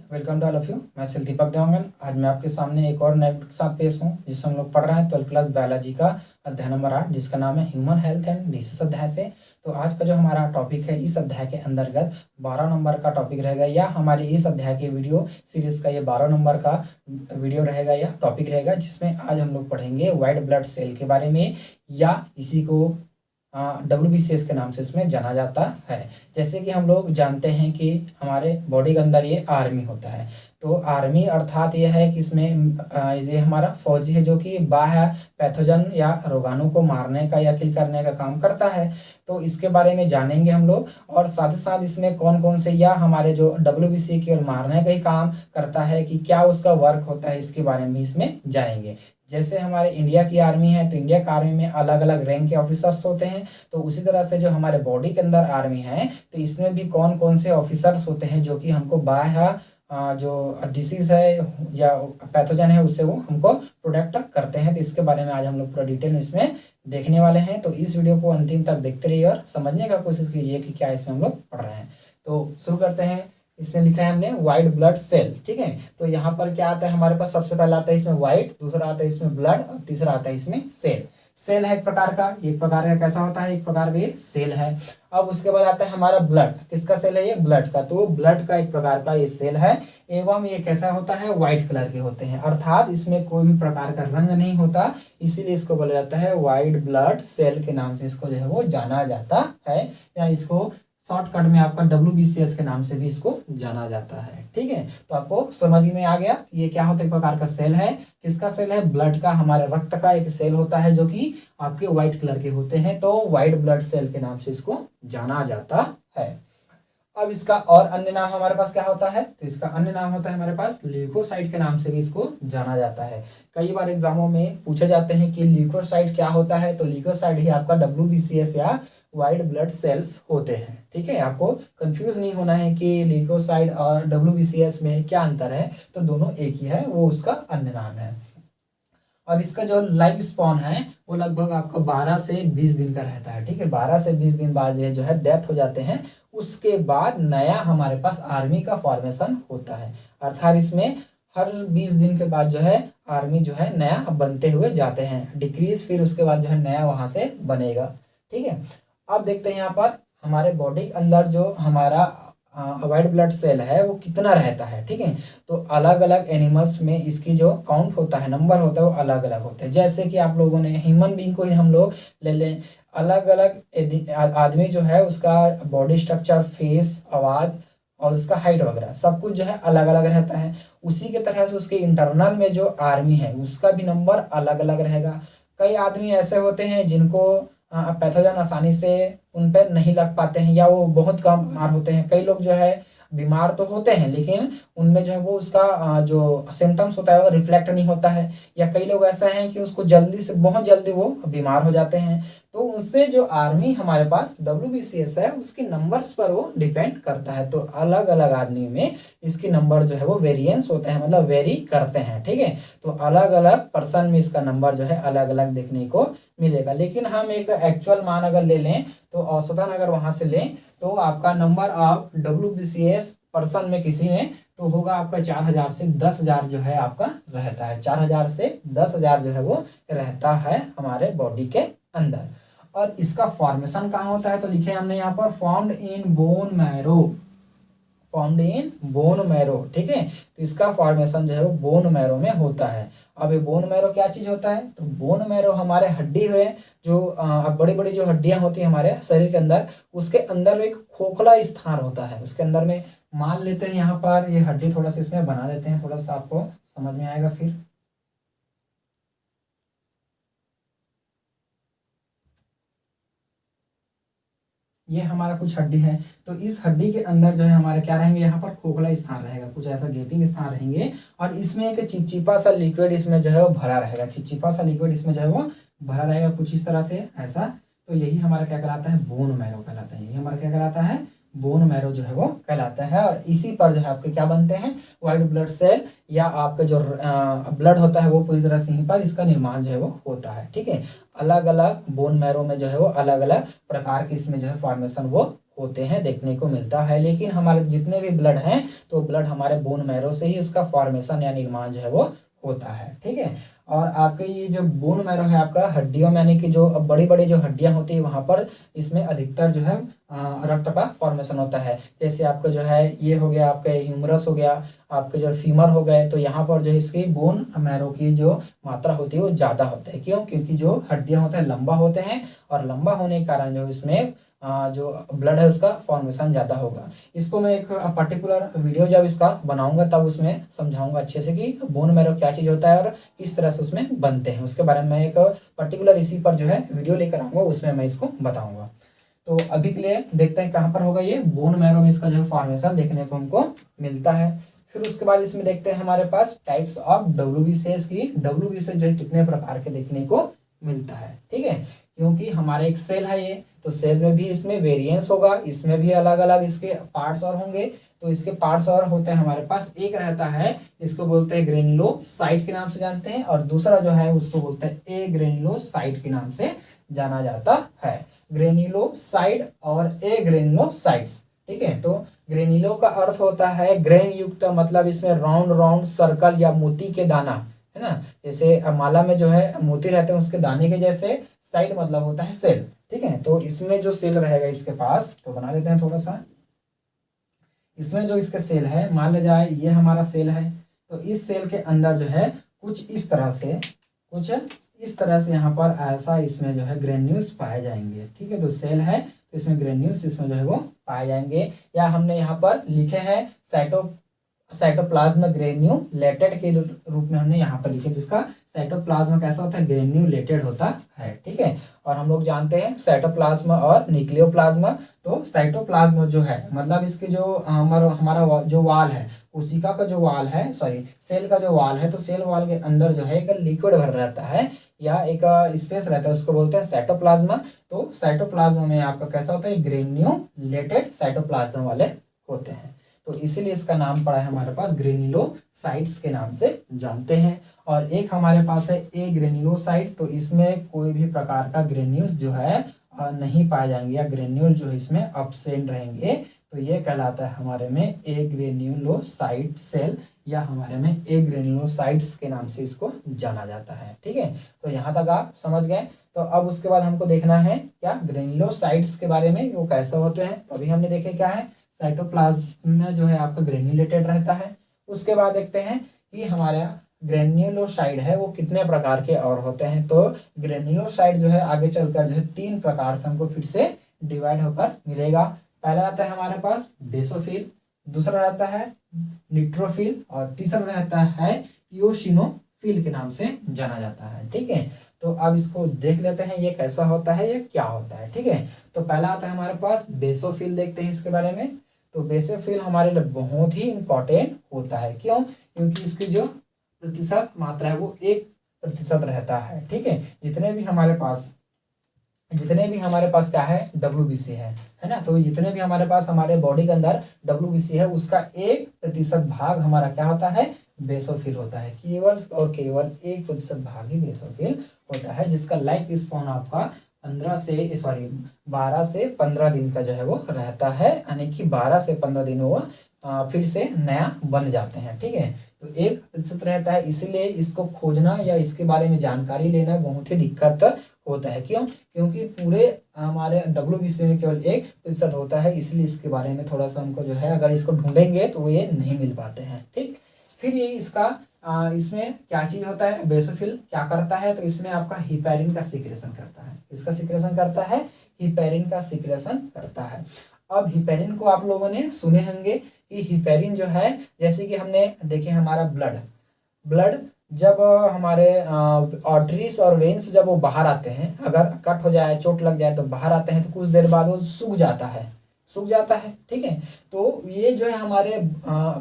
Welcome to all of you. मैं सिल दीपक देवांगन। आज मैं आपके सामने एक और नए वीडियो के साथ पेश हूँ जिसमें हम लोग पढ़ रहे हैं 12th क्लास बायोलॉजी का अध्याय नंबर 8 जिसका नाम है ह्यूमन हेल्थ एंड डिसीज अध्याय से। तो आज का जो हमारा टॉपिक है इस अध्याय के अंतर्गत 12 नंबर का टॉपिक रहेगा, या हमारे इस अध्याय के वीडियो सीरीज का ये 12 नंबर का वीडियो रहेगा या टॉपिक रहेगा, जिसमें आज हम लोग पढ़ेंगे वाइट ब्लड सेल के बारे में, या इसी को WBCS के नाम से इसमें जाना जाता है। जैसे कि हम लोग जानते हैं कि हमारे बॉडी के अंदर ये आर्मी होता है। तो आर्मी अर्थात ये है कि इसमें ये हमारा फौजी है जो कि बाह्य पैथोजन या रोगाणु को मारने का या किल करने का काम करता है। तो इसके बारे में जानेंगे हम लोग, और साथ ही साथ इसमें कौन कौन से, या हमारे जो WBC केवल मारने का ही काम करता है कि क्या उसका वर्क होता है, इसके बारे में इसमें जानेंगे। जैसे हमारे इंडिया की आर्मी है तो इंडिया की आर्मी में अलग अलग रैंक के ऑफिसर्स होते हैं, तो उसी तरह से जो हमारे बॉडी के अंदर आर्मी है तो इसमें भी कौन कौन से ऑफिसर्स होते हैं जो कि हमको बाह्य जो डिसीज है या पैथोजन है उससे वो हमको प्रोटेक्ट करते हैं। तो इसके बारे में आज हम लोग पूरा डिटेल में इसमें देखने वाले हैं। तो इस वीडियो को अंतिम तक देखते रहिए और समझने का कोशिश कीजिए कि क्या इसमें हम लोग पढ़ रहे हैं। तो शुरू करते हैं। इसमें लिखा है हमने व्हाइट ब्लड सेल, ठीक है। तो यहाँ पर क्या आता है हमारे पास, सबसे पहला आता है इसमें व्हाइट, दूसरा आता है इसमें ब्लड, और तीसरा आता है इसमें सेल। सेल है एक प्रकार का कैसा होता है, एक प्रकार का ये सेल है। अब उसके बाद आता है हमारा ब्लड। किसका सेल है ये, ब्लड का। तो ब्लड का एक प्रकार का ये सेल है, एवं ये कैसा होता है, व्हाइट कलर के होते हैं, अर्थात इसमें कोई भी प्रकार का रंग नहीं होता, इसीलिए इसको बोला जाता है व्हाइट ब्लड सेल के नाम से इसको जो है वो जाना जाता है, या इसको शॉर्टकट में आपका WBCS के नाम से भी इसको जाना जाता है, ठीक है। तो आपको समझ में आ गया ये क्या होता है, एक प्रकार का सेल है। किसका सेल है, ब्लड का, हमारे रक्त का एक सेल होता है जो कि आपके व्हाइट कलर के होते हैं, तो व्हाइट ब्लड सेल के नाम से इसको जाना जाता है। अब इसका और अन्य नाम हमारे पास क्या होता है, तो इसका अन्य नाम होता है हमारे पास ल्यूकोसाइट के नाम से भी इसको जाना जाता है। कई बार एग्जामों में पूछे जाते हैं कि ल्यूकोसाइट क्या होता है, तो ल्यूकोसाइट ही आपका WBCS या व्हाइट ब्लड सेल्स होते हैं, ठीक है। आपको कंफ्यूज नहीं होना है कि ल्यूकोसाइट और WBCS में क्या अंतर है, तो दोनों एक ही है, वो उसका अन्य नाम है। और इसका जो लाइफ स्पॉन है वो लगभग आपका 12 से 20 दिन का रहता है, ठीक है। 12 से 20 दिन बाद ये जो है डेथ हो जाते हैं। उसके बाद नया हमारे पास आर्मी का फॉर्मेशन होता है, अर्थात इसमें हर 20 दिन के बाद जो है आर्मी जो है नया बनते हुए जाते हैं, डिक्रीज, फिर उसके बाद जो है नया वहां से बनेगा, ठीक है। अब देखते हैं यहाँ पर हमारे बॉडी के अंदर जो हमारा व्हाइट ब्लड सेल है वो कितना रहता है, ठीक है। तो अलग अलग एनिमल्स में इसकी जो काउंट होता है, नंबर होता है, वो अलग अलग होते हैं। जैसे कि आप लोगों ने ह्यूमन बीइंग को ही हम लोग ले लें, अलग अलग आदमी जो है उसका बॉडी स्ट्रक्चर, फेस, आवाज और उसका हाइट वगैरह सब कुछ जो है अलग अलग रहता है। उसी के तरह से उसके इंटरनल में जो आर्मी है उसका भी नंबर अलग अलग रहेगा। कई आदमी ऐसे होते हैं जिनको पैथोजन आसानी से उन पर नहीं लग पाते हैं, या वो बहुत कम बीमार होते हैं। कई लोग जो है बीमार तो होते हैं लेकिन उनमें जो है वो उसका जो सिम्टम्स होता है वो रिफ्लेक्ट नहीं होता है, या कई लोग ऐसा हैं कि उसको जल्दी से बहुत जल्दी वो बीमार हो जाते हैं। तो उसपे जो आर्मी हमारे पास WBCS है उसके नंबर्स पर वो डिपेंड करता है। तो अलग अलग आदमी में इसके नंबर जो है वो वेरिएंस होते हैं, मतलब वेरी करते हैं, ठीक है। तो अलग अलग पर्सन में इसका नंबर जो है अलग अलग देखने को मिलेगा। लेकिन हम एक एक्चुअल मान अगर ले लें, तो औसतन अगर वहां से लें तो आपका नंबर ऑफ WBCS पर्सन में किसी में तो होगा आपका 4000 से 10,000 जो है आपका रहता है। 4000 से 10,000 जो है वो रहता है हमारे बॉडी के अंदर। और इसका फॉर्मेशन कहाँ होता है, तो लिखे हमने यहाँ पर formed in bone marrow, formed in bone marrow, ठीक है। तो इसका फॉर्मेशन जो है वो बोन मैरो में होता है। अब ये बोन मैरो क्या चीज होता है, तो बोन मैरो हमारे हड्डी है जो बड़ी बड़ी जो हड्डियां होती है हमारे शरीर के अंदर, उसके अंदर एक खोखला स्थान होता है। उसके अंदर में मान लेते हैं यहाँ पर ये हड्डी, थोड़ा सा इसमें बना देते हैं, थोड़ा सा आपको समझ में आएगा। फिर ये हमारा कुछ हड्डी है, तो इस हड्डी के अंदर जो है हमारे क्या रहेंगे, यहाँ पर खोखला स्थान रहेगा, कुछ ऐसा गेपिंग स्थान रहेंगे, और इसमें एक चिपचिपा सा लिक्विड इसमें जो है वो भरा रहेगा, चिपचिपा सा लिक्विड इसमें जो है वो भरा रहेगा कुछ इस तरह से ऐसा। तो यही हमारा क्या कहलाता है, बोन मैरो कहलाता है। यही हमारा क्या कहलाता है, बोन मैरो जो है वो कहलाता है। और इसी पर जो है आपके क्या बनते हैं, व्हाइट ब्लड सेल, या आपका जो ब्लड होता है वो पूरी तरह से यहीं पर इसका निर्माण जो है वो होता है, ठीक है। अलग अलग बोन मैरो में जो है वो अलग अलग प्रकार की इसमें जो है फॉर्मेशन वो होते हैं, देखने को मिलता है। लेकिन हमारे जितने भी ब्लड हैं तो ब्लड हमारे बोन मैरो से ही उसका फॉर्मेशन या निर्माण जो है वो होता है। ठीक है। और आपके ये जो बोन मैरो है आपका हड्डियों में, यानी कि जो बड़ी बड़ी जो हड्डियां होती है वहां पर इसमें अधिकतर जो है रक्त का फॉर्मेशन होता है। जैसे आपका जो है ये हो गया, आपका ह्यूमरस हो गया, आपके जो फीमर हो गए, तो यहाँ पर जो इसकी बोन मैरो की जो मात्रा होती है वो ज़्यादा होता है। क्यों? क्योंकि जो हड्डियां होते हैं लंबा होते हैं और लंबा होने के कारण जो इसमें जो ब्लड है उसका फॉर्मेशन ज़्यादा होगा। इसको मैं एक पर्टिकुलर वीडियो जब इसका बनाऊंगा तब उसमें समझाऊंगा अच्छे से कि बोन मैरो क्या चीज़ होता है और किस तरह से उसमें बनते हैं। उसके बारे में मैं एक पर्टिकुलर इसी पर जो है वीडियो लेकर आऊँगा, उसमें मैं इसको बताऊँगा। तो अभी के लिए देखते हैं कहाँ पर होगा ये बोन मैरो में इसका जो है फॉर्मेशन देखने को हमको मिलता है। फिर उसके बाद इसमें देखते हैं हमारे पास टाइप्स ऑफ WBCs की। WBC जो है कितने प्रकार के देखने को मिलता है। ठीक है, क्योंकि हमारा एक सेल है ये, तो सेल में भी इसमें वेरिएंस होगा, इसमें भी अलग अलग इसके पार्ट्स और होंगे। तो इसके पार्ट्स और होते हैं हमारे पास, एक रहता है इसको बोलते हैं ग्रेन्युलोसाइट के नाम से जानते हैं, और दूसरा जो है उसको बोलते हैं ए ग्रेन्युलोसाइट के नाम से जाना जाता है। ग्रेन्युलोसाइट और ए ग्रेन्युलोसाइट्स। ठीक है, तो ग्रेन्युलो का अर्थ होता है ग्रेन युक्त, मतलब इसमें राउंड राउंड सर्कल या मोती के दाना है ना, जैसे माला में जो है मोती रहते हैं उसके दाने के जैसे। साइड मतलब होता है सेल। ठीक है, तो इसमें जो सेल रहेगा इसके पास, तो बना लेते हैं थोड़ा सा। इसमें जो इसके सेल है, मान लिया जाए ये हमारा सेल है, तो इस सेल के अंदर जो है कुछ इस तरह से यहाँ पर ऐसा इसमें जो है ग्रेन्यूल्स पाए जाएंगे। ठीक है, तो सेल है तो इसमें ग्रेन्यूल्स इसमें जो है वो पाए जाएंगे, या हमने यहाँ पर लिखे हैं साइटोप्लाज्म ग्रेन्यूलेटेड के रूप में हमने यहाँ पर लिखे, जिसका साइटोप्लाज्म कैसा होता है, ग्रेन्यूलेटेड होता है। ठीक है, और हम लोग जानते हैं साइटोप्लाज्म और न्यूक्लियोप्लाज्म। तो साइटोप्लाज्म जो है मतलब इसके जो हमारा जो वाल है, कोशिका का जो वाल है, सॉरी सेल का जो वाल है, तो सेल वाल के अंदर जो है एक लिक्विड भर रहता है या एक स्पेस रहता है, उसको बोलते हैं साइटोप्लाज्म। तो साइटोप्लाज्म में आपका कैसा होता है, ग्रेन्यूलेटेड साइटोप्लाज्म वाले होते हैं, तो इसीलिए इसका नाम पड़ा है हमारे पास ग्रेन्युलोसाइट्स के नाम से जानते हैं। और एक हमारे पास है ए ग्रेन्युलोसाइट, तो इसमें कोई भी प्रकार का ग्रेन्यूल्स जो है नहीं पाए जाएंगे, या ग्रेन्यूल जो है इसमें अब्सेंट रहेंगे, तो ये कहलाता है हमारे में ए ग्रेन्युलोसाइट सेल, या हमारे में ए ग्रेन्युलोसाइट्स के नाम से इसको जाना जाता है। ठीक है, तो यहाँ तक आप समझ गए। तो अब उसके बाद हमको देखना है क्या ग्रेन्युलोसाइट्स के बारे में, वो कैसे होते हैं। तो अभी हमने देखे क्या है, साइटोप्लाज्म में जो है आपका ग्रेन्युलेटेड रहता है। उसके बाद देखते हैं कि हमारा ग्रेन्युलोसाइड है वो कितने प्रकार के और होते हैं। तो ग्रेन्युलोसाइड जो है आगे चलकर जो है 3 प्रकार से हमको फिर से डिवाइड होकर मिलेगा। पहला आता है हमारे पास बेसोफिल, दूसरा रहता है न्यूट्रोफिल, और तीसरा रहता है इओसिनोफिल के नाम से जाना जाता है। ठीक है, तो अब इसको देख लेते हैं ये कैसा होता है, ये क्या होता है। ठीक है, तो पहला आता है हमारे पास बेसोफिल, देखते हैं इसके बारे में। तो बेसोफिल हमारे लिए बहुत ही इंपॉर्टेंट होता है। क्यों? क्योंकि इसकी जो प्रतिशत मात्रा है वो 1% रहता है। ठीक है, जितने भी हमारे पास क्या है, WBC है ना, तो जितने भी हमारे पास हमारे बॉडी के अंदर WBC है उसका 1% भाग हमारा क्या होता है, बेसोफिल होता है। केवल और केवल 1% भाग ही बेसोफिल होता है, जिसका लाइफ स्पैन आपका 12 से 15 दिन का जो है वो रहता है, यानी कि 12 से 15 दिन वो फिर से नया बन जाते हैं। ठीक है, तो 1% रहता है, इसीलिए इसको खोजना या इसके बारे में जानकारी लेना बहुत ही दिक्कत होता है। क्यों? क्योंकि पूरे हमारे WBC में केवल 1% होता है, इसलिए इसके बारे में थोड़ा सा हमको जो है, अगर इसको ढूंढेंगे तो ये नहीं मिल पाते हैं। ठीक, फिर ये इसका इसमें क्या चीज होता है, बेसोफिल क्या करता है, तो इसमें आपका हिपैरिन का सिक्रेशन करता है। इसका सिक्रेशन करता है, हिपैरिन का सिक्रेशन करता है। अब हिपैरिन को आप लोगों ने सुने होंगे कि हिपैरिन जो है, जैसे कि हमने देखे हमारा ब्लड जब हमारे आर्टरीज और वेन्स जब वो बाहर आते हैं, अगर कट हो जाए, चोट लग जाए तो बाहर आते हैं, तो कुछ देर बाद वो सूख जाता है। ठीक है, तो ये जो है हमारे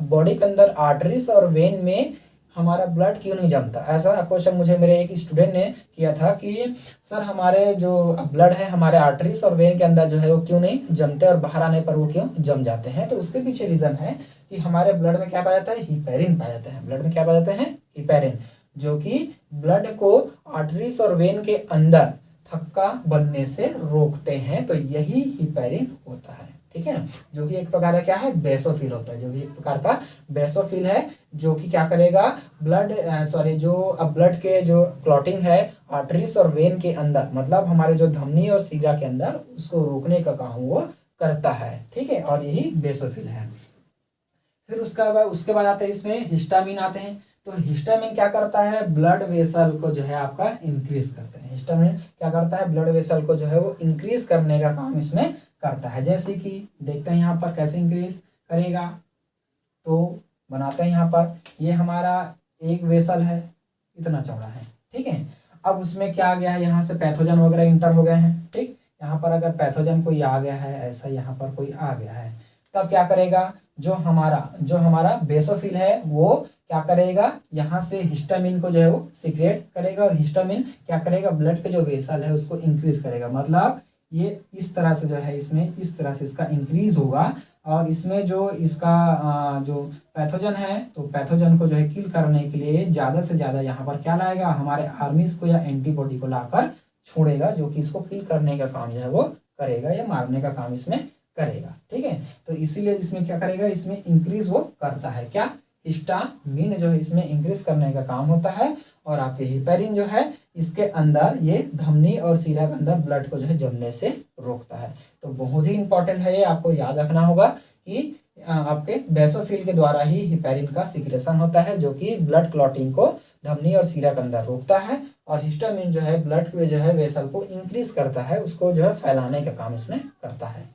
बॉडी के अंदर आर्टरीज और वेन में हमारा ब्लड क्यों नहीं जमता। ऐसा क्वेश्चन मुझे मेरे एक स्टूडेंट ने किया था कि सर हमारे जो ब्लड है हमारे आर्टरीज और वेन के अंदर जो है वो क्यों नहीं जमते, और बाहर आने पर वो क्यों जम जाते हैं। तो उसके पीछे रीजन है कि हमारे ब्लड में क्या पाया जाता है, हिपैरिन पाया जाता है। ब्लड में क्या पाया जाता है, हिपैरिन, जो कि ब्लड को आर्टरीज और वेन के अंदर थक्का बनने से रोकते हैं, तो यही हिपैरिन होता है। ठीक है, जो कि एक प्रकार का क्या है, बेसोफिल होता है, जो भी एक प्रकार का बेसोफिल है, जो कि क्या करेगा, ब्लड के जो क्लॉटिंग है आर्टरीज और वेन के अंदर, मतलब हमारे जो धमनी और सीगा के अंदर, उसको रोकने का काम वो करता है। ठीक है, और यही बेसोफिल है। फिर उसके बाद आता है इसमें हिस्टामिन आते हैं। तो हिस्टामिन क्या करता है, ब्लड वेसल को जो है आपका इंक्रीज करता है। हिस्टामिन क्या करता है, ब्लड वेसल को जो है वो इंक्रीज करने का काम इसमें करता है। जैसे कि देखते हैं यहाँ पर कैसे इंक्रीज करेगा, तो बनाते हैं यहाँ पर, ये हमारा एक वेसल है, इतना चौड़ा है। ठीक है, अब उसमें क्या आ गया है, यहाँ से पैथोजन वगैरह इंटर हो गए हैं। ठीक, यहाँ पर अगर पैथोजन कोई आ गया है, ऐसा यहाँ पर कोई आ गया है, तब क्या करेगा, जो हमारा बेसोफिल है वो क्या करेगा, यहाँ से हिस्टामिन को जो है वो सीक्रेट करेगा, और हिस्टामिन क्या करेगा, ब्लड के जो वेसल है उसको इंक्रीज करेगा। मतलब ये इस तरह से जो है, इसमें इस तरह से इसका इंक्रीज होगा, और इसमें जो इसका जो पैथोजन है, तो पैथोजन को जो है किल करने के लिए ज़्यादा से ज़्यादा यहाँ पर क्या लाएगा, हमारे आर्मीज को या एंटीबॉडी को लाकर छोड़ेगा, जो कि इसको किल करने का काम जो है वो करेगा, या मारने का काम इसमें करेगा। ठीक है, तो इसीलिए इसमें क्या करेगा, इसमें इंक्रीज वो करता है, क्या, हिस्टामिन जो है इसमें इंक्रीज करने का काम होता है। और आपके हिपैरिन जो है इसके अंदर ये धमनी और सीरा के अंदर ब्लड को जो है जमने से रोकता है। तो बहुत ही इंपॉर्टेंट है, ये आपको याद रखना होगा कि आपके बेसोफिल के द्वारा ही हिपैरिन का सिक्रेशन होता है, जो कि ब्लड क्लॉटिंग को धमनी और सीरा के अंदर रोकता है, और हिस्टामिन जो है ब्लड के जो है वेसल को इंक्रीज करता है, उसको जो है फैलाने का काम इसमें करता है।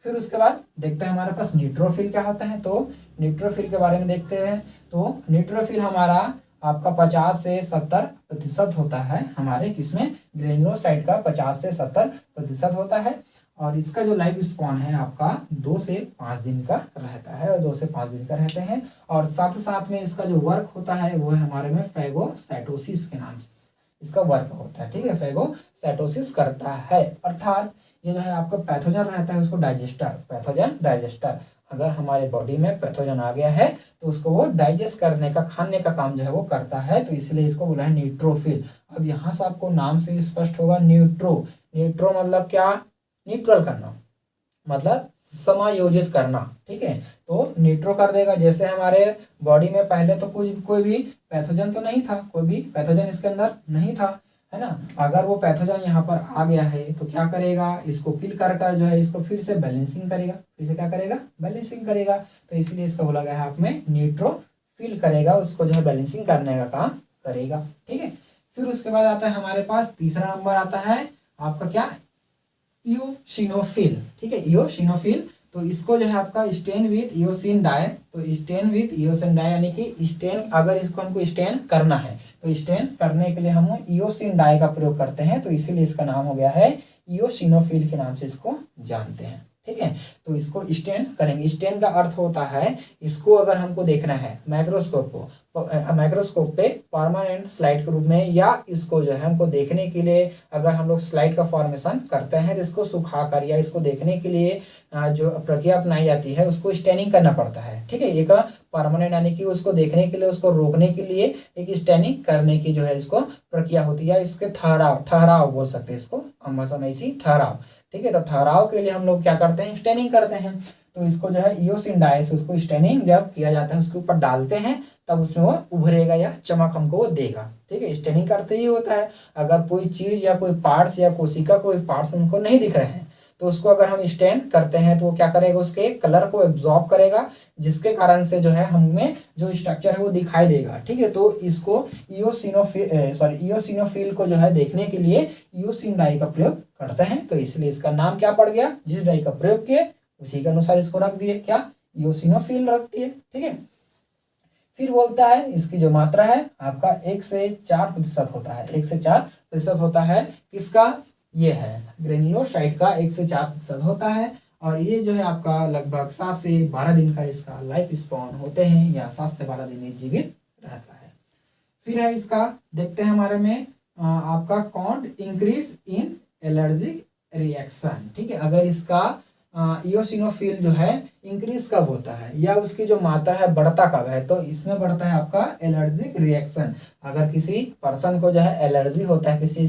फिर उसके बाद देखते हैं हमारे पास न्यूट्रोफिल क्या होता है। तो न्यूट्रोफिल के बारे में देखते हैं। तो न्यूट्रोफिल हमारा आपका 50 से 70% होता है, हमारे किसमें, ग्रेनुलोसाइट का 50 से 70% होता है, और इसका जो लाइफ स्पॉन है आपका 2 से 5 दिन का रहता है, और 2 से 5 दिन का रहते हैं। और साथ साथ में इसका जो वर्क होता है वो है हमारे में फैगोसाइटोसिस के नाम से इसका वर्क होता है। ठीक है, फैगोसाइटोसिस करता है, अर्थात ये जो है आपका पैथोजन रहता है उसको पैथोजन डाइजेस्टर, अगर हमारे बॉडी में पैथोजन आ गया है तो उसको वो डाइजेस्ट करने का, खाने का काम जो है वो करता है, तो इसलिए इसको बोला है न्यूट्रोफिल। अब यहाँ से आपको नाम से स्पष्ट होगा, न्यूट्रो मतलब क्या, न्यूट्रल करना, मतलब समायोजित करना। ठीक है, तो न्यूट्रो कर देगा। जैसे हमारे बॉडी में पहले तो कोई भी पैथोजन तो नहीं था, कोई भी पैथोजन इसके अंदर नहीं था, है ना। अगर वो पैथोजन यहाँ पर आ गया है तो क्या करेगा, इसको किल कर जो है इसको फिर से बैलेंसिंग करेगा, फिर से क्या करेगा, बैलेंसिंग करेगा। तो इसलिए इसका बोला गया है आप में न्यूट्रोफिल करेगा, उसको जो है बैलेंसिंग करने का काम करेगा। ठीक है, फिर उसके बाद आता है हमारे पास तीसरा नंबर आता है आपका क्या, इयोसिनोफिल। ठीक है, इयोसिनोफिल, तो इसको जो है आपका स्टेन विथ इयोसिन डाई, तो स्टेन विथ इयोसिन डाई यानी कि स्टेन, अगर इसको हमको स्टेन करना है तो स्टेन करने के लिए हम इयोसिन डाई का प्रयोग करते हैं, तो इसीलिए इसका नाम हो गया है इयोसिनोफिल के नाम से इसको जानते हैं। ठीक है, तो इसको स्टेन करेंगे। स्टेन का अर्थ होता है, इसको अगर हमको देखना है माइक्रोस्कोप पे परमानेंट स्लाइड के रूप में, या इसको जो है हमको देखने के लिए अगर हम लोग स्लाइड का फॉर्मेशन करते हैं तो इसको सुखाकर, या इसको देखने के लिए जो प्रक्रिया अपनाई जाती है उसको स्टेनिंग करना पड़ता है। ठीक है, एक परमानेंट यानी कि उसको देखने के लिए, उसको रोकने के लिए एक स्टेनिंग करने की जो है इसको प्रक्रिया होती है, इसके ठहराव बोल सकते हैं इसको, हम भाषा में इसी ठहराव। ठीक है, तो ठहराव के लिए हम लोग क्या करते हैं, स्टेनिंग करते हैं। तो इसको जो है इयोसिन डाई से उसको स्टेनिंग जब किया जाता है उसके ऊपर डालते हैं, तब उसमें वो उभरेगा या चमक हमको वो देगा। ठीक है, स्टेनिंग करते ही होता है। अगर कोई चीज या कोई पार्ट्स या कोशिका कोई पार्ट्स हमको नहीं दिख रहे हैं तो उसको अगर हम स्टेन करते हैं तो वो क्या करेगा, उसके कलर को एब्जॉर्ब करेगा, जिसके कारण से जो है हमें जो स्ट्रक्चर है वो दिखाई देगा। ठीक है, तो इसको इयोसिनोफिल को जो है देखने के लिए इयोसिन डाई का प्रयोग करते हैं, तो इसलिए इसका नाम क्या पड़ गया, जिस डाई का प्रयोग किए उसी के अनुसार इसको रख दिए, क्या, इयोसिनोफिल रख दिए। ठीक है, फिर बोलता है इसकी जो मात्रा है आपका 1 से 4% होता है, 1 से 4% होता है। किसका, ये है ग्रेनुलोसाइट का 1 से 4% होता है, और ये जो है आपका लगभग 7 से 12 दिन का इसका लाइफ स्पॉन होते हैं, या 7 से 12 दिन ये जीवित रहता है। फिर है इसका, देखते हैं हमारे में आपका count increase in allergic reaction. ठीक है, अगर इसका इयोसिनोफिल जो है इंक्रीज कब होता है, या उसकी जो मात्रा है बढ़ता कब है, तो इसमें बढ़ता है आपका एलर्जिक रिएक्शन। अगर किसी पर्सन को जो है एलर्जी होता है किसी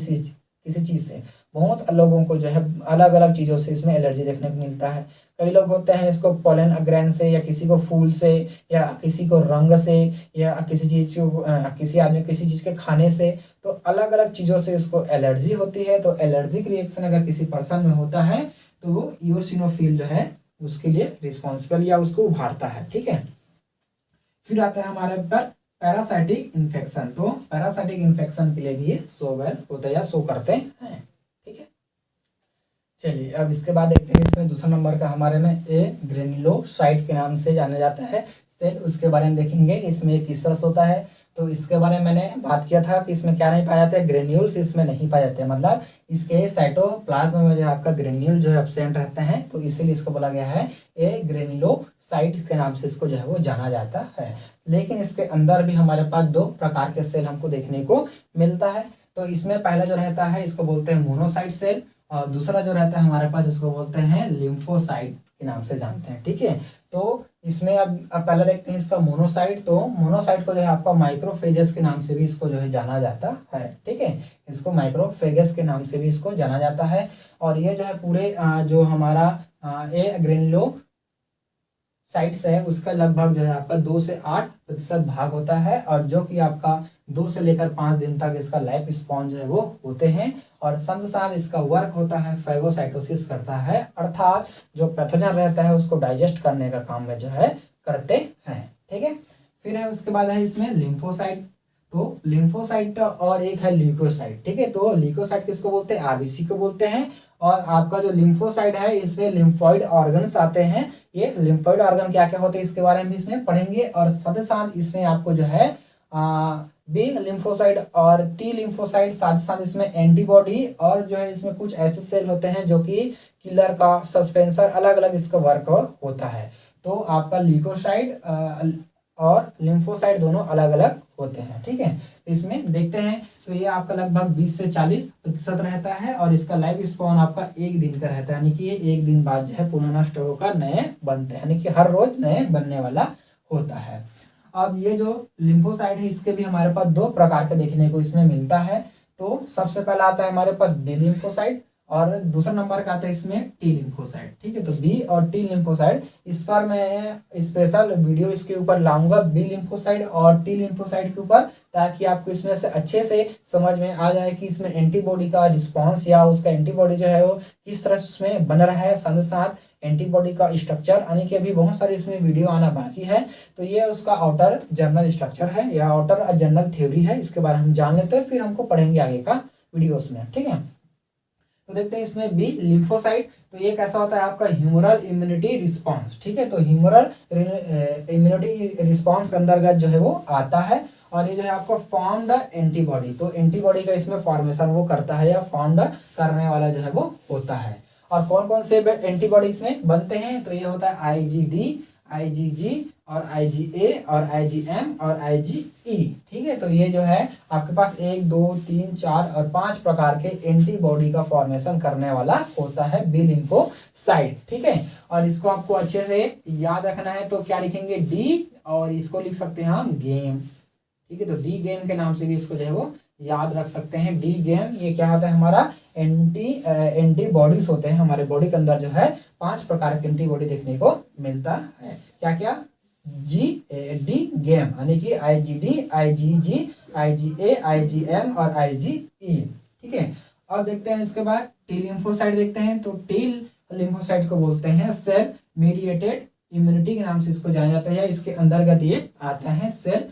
किसी चीज़ से। बहुत लोगों को जो है अलग अलग चीज़ों से इसमें एलर्जी देखने को मिलता है। कई लोग होते हैं इसको पोलन ग्रैन से, या किसी को फूल से, या किसी को रंग से, या किसी चीज़ को किसी आदमी किसी चीज़ के खाने से, तो अलग अलग चीज़ों से इसको एलर्जी होती है। तो एलर्जिक रिएक्शन अगर किसी पर्सन में होता है तो वो इओसिनोफिल जो है उसके लिए रिस्पॉन्सिबल या उसको उभारता है। ठीक है, फिर आता है हमारे ऊपर पैरासाइटिक इन्फेक्शन। तो पैरासाइटिक इन्फेक्शन के लिए भी ये शो वेल होता है या शो करते हैं। ठीक है, चलिए अब इसके बाद देखते हैं इसमें दूसरा नंबर का हमारे में ए ग्रेन्युलोसाइट के नाम से जाना जाता है सेल। उसके बारे में देखेंगे इसमें एक किसरस होता है। तो इसके बारे में मैंने बात किया था कि इसमें क्या नहीं पाया जाता है, ग्रेन्यूल्स इसमें नहीं पाए जाते हैं, मतलब इसके साइटोप्लाज्म में जो आपका ग्रेन्यूल जो है एब्सेंट रहते हैं, तो इसीलिए इसको बोला गया है ए ग्रेन्युलोसाइट के नाम से इसको जो है वो जाना जाता है। लेकिन इसके अंदर भी हमारे पास दो प्रकार के सेल हमको देखने को मिलता है। तो इसमें पहला जो रहता है इसको बोलते हैं मोनोसाइट सेल, और दूसरा जो रहता है हमारे पास इसको बोलते हैं लिम्फोसाइट के नाम से जानते हैं। ठीक है, तो इसमें अब पहले देखते हैं इसका मोनोसाइट। तो मोनोसाइट को जो है आपका माइक्रोफेजेस के नाम से भी इसको जो है जाना जाता है। ठीक है, इसको माइक्रोफेगस के नाम से भी इसको जाना जाता है। और ये जो है पूरे जो हमारा ए ग्रेन्युलो साइट्स है उसका लगभग जो है आपका 2 से 8% भाग होता है, और जो कि आपका 2 से लेकर 5 दिन तक इसका लाइफ स्पॉन जो है वो होते हैं। और संग साथ इसका वर्क होता है फैगोसाइटोसिस करता है, अर्थात जो पैथोजन रहता है उसको डाइजेस्ट करने का काम में जो है करते हैं। ठीक है, फिर है उसके बाद है इसमें लिम्फोसाइट। तो लिम्फोसाइट और एक है ल्यूकोसाइट। ठीक है, तो ल्यूकोसाइट किसको बोलते हैं, आरबीसी को बोलते हैं। और आपका जो लिम्फोसाइट है इसमें लिम्फॉइड ऑर्गन्स आते हैं। ये लिम्फॉइड ऑर्गन क्या क्या होते हैं इसके बारे में भी इसमें पढ़ेंगे। और साथ ही साथ इसमें आपको जो है बी लिम्फोसाइट और टी लिम्फोसाइट, साथ ही साथ इसमें एंटीबॉडी, और जो है इसमें कुछ ऐसे सेल होते हैं जो कि किलर का, सस्पेंसर, अलग अलग इसका वर्क होता है। तो आपका ल्यूकोसाइट और लिम्फोसाइट दोनों अलग अलग होते हैं। ठीक है, इसमें देखते हैं तो ये आपका लगभग 20 से 40% रहता है, और इसका लाइफ स्पॉन आपका 1 दिन का रहता है, यानी कि ये 1 दिन बाद जो है पुनः नष्ट होकर नए बनते हैं, यानी कि हर रोज नए बनने वाला होता है। अब ये जो लिम्फोसाइट है इसके भी हमारे पास 2 प्रकार के देखने को इसमें मिलता है। तो सबसे पहला आता है हमारे पास बी लिम्फोसाइट, और दूसरा नंबर का आता है इसमें टी लिम्फोसाइट। ठीक है, तो बी और टी लिम्फोसाइट, इस पर मैं स्पेशल वीडियो इसके ऊपर लाऊंगा बी लिम्फोसाइट और टी लिम्फोसाइट के ऊपर, ताकि आपको इसमें से अच्छे से समझ में आ जाए कि इसमें एंटीबॉडी का रिस्पांस या उसका एंटीबॉडी जो है वो किस तरह से उसमें बन रहा है, साथ साथ एंटीबॉडी का स्ट्रक्चर, यानी कि अभी बहुत सारी इसमें वीडियो आना बाकी है। तो ये उसका आउटर जर्नल स्ट्रक्चर है या आउटर जर्नल थ्योरी है, इसके बारे में हम जान लेते हैं, फिर हमको पढ़ेंगे आगे का वीडियोस में। ठीक है, तो देखते हैं इसमें बी लिम्फोसाइट। तो ये कैसा होता है आपका ह्यूमरल इम्यूनिटी रिस्पांस। ठीक है, तो ह्यूमरल इम्यूनिटी रिस्पांस के अंतर्गत जो है वो आता है, और ये जो है आपको फॉर्म्ड एंटीबॉडी, तो एंटीबॉडी का इसमें फॉर्मेशन वो करता है या फॉर्म्ड करने वाला जो है वो होता है। और कौन कौन से एंटीबॉडी इसमें बनते हैं, तो ये होता है आईजीडी, आईजीजी और आईजीए और आईजीएम और आईजीई। ठीक है, तो ये जो है आपके पास 1 2 3 4 और 5 प्रकार के एंटीबॉडी का फॉर्मेशन करने वाला होता है बी लिम्फोसाइट। ठीक है, और इसको आपको अच्छे से याद रखना है, तो क्या लिखेंगे डी, और इसको लिख सकते हैं हम गेम। ठीक है, तो डी गेम के नाम से भी इसको जो है वो याद रख सकते हैं, डी गेम। ये क्या होता है हमारा एंटीबॉडीज होते हैं हमारे बॉडी के अंदर, जो है 5 प्रकार के एंटीबॉडी देखने को मिलता है। क्या क्या, डी गेम, यानी कि आईजीडी, आईजीजी, आईजीए, आईजीएम और आईजीई। ठीक है, अब देखते हैं इसके बाद टी लिम्फोसाइट देखते हैं। तो टी लिम्फोसाइट को बोलते हैं सेल मीडिएटेड इम्यूनिटी के नाम से इसको जाना जाता है, इसके अंतर्गत ये आता है सेल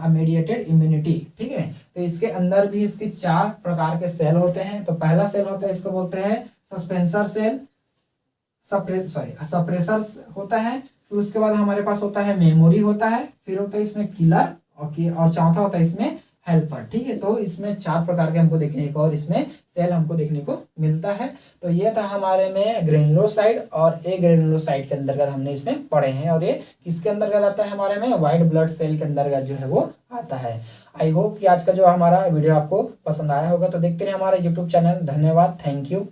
मीडिएटेड इम्यूनिटी। ठीक है, तो इसके अंदर भी इसके 4 प्रकार के सेल होते हैं। तो पहला सेल होता है इसको बोलते हैं सस्पेंसर सेल, सप्रेसर होता है। फिर उसके बाद हमारे पास होता है मेमोरी होता है, फिर होता है इसमें किलर, और चौथा होता है इसमें हेल्पर। ठीक है, तो इसमें 4 प्रकार के हमको देखने को और इसमें सेल हमको देखने को मिलता है। तो ये था हमारे में ग्रेन्युलोसाइट और ए ग्रेन्युलोसाइट के अंतर्गत हमने इसमें पढ़े हैं, और ये किसके अंतर्गत आता है हमारे में, व्हाइट ब्लड सेल के अंतर्गत जो है वो आता है। आई होप कि आज का जो हमारा वीडियो आपको पसंद आया होगा। तो देखते रहिए हमारा यूट्यूब चैनल। धन्यवाद, थैंक यू।